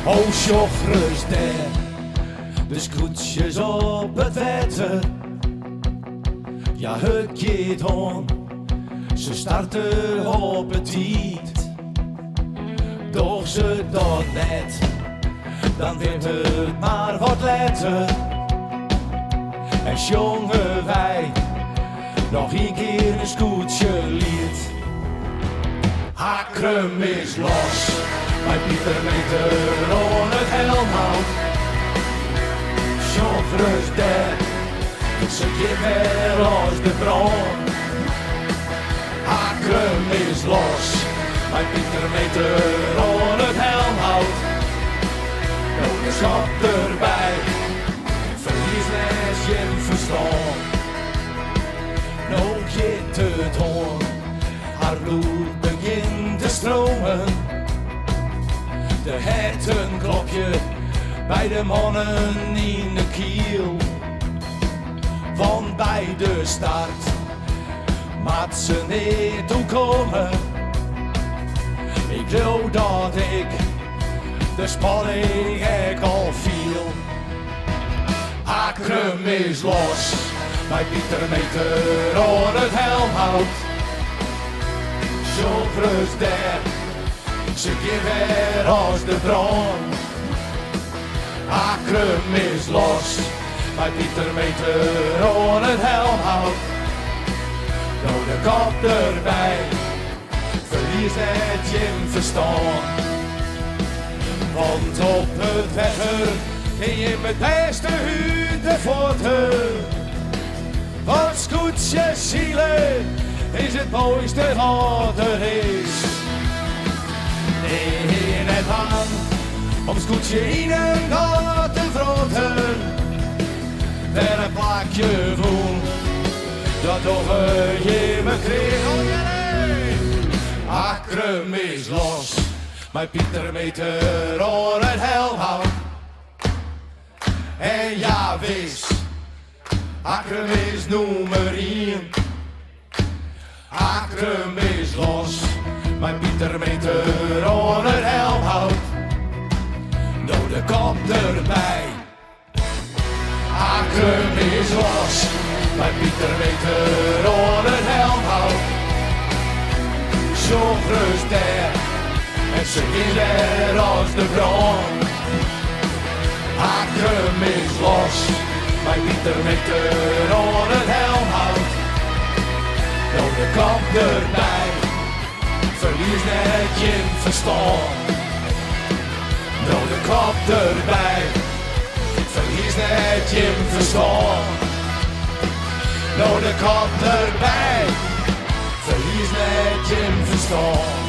Oh, joggers daar, de scootjes op het water. Ja, het gaat on, ze starten op het tiet. Doch ze dat net, dan wordt het maar wat later. En jongen wij, nog een keer een scootje liet. Hakrum is los, bij Pieter Meter on het helmhout. Joggers daar, ze geeft weer als de bron. Hakrum is los, bij Pieter Meter on het helmhout. De schap erbij, verlies les je verstand. Nou gaat het on, haar bloed begint te stromen. De hertenklopje bij de mannen in de kiel. Want bij de start maat ze niet toekomen. Ik geloof dat ik de spanning ik al viel. Hakrum is los, bij Pieter Meter on het helmhout. Joggers daar, ze geeft weer als de bron. Hakrum is los, bij Pieter Meter on het helmhout. Nou de kop erbij, verlies het je verstand. Want op het wegger in je met beste huten voorten. Want scootje zielen is het mooiste wat er is. Nee, net aan om scootje in een gat te vroten. Weer een plakje voel, dat toch je me kreeg. Oh ja, nee. Hakrum is los, bij Pieter Meter on het helmhout. En ja, wees, Hakrum is nummer 1. Hakrum is los, bij Pieter Meter on het helmhout. Nou de kop erbij. Hakrum is los, bij Pieter Meter on het helmhout. Joggers daar, en ze is er als de bron. Hakrum is los, bij Pieter Meter on het helmhout. Nou de kop erbij, verlies net je verstand. Nou de kop erbij, verlies net je verstand. Nou de kop erbij, verlies net je verstand.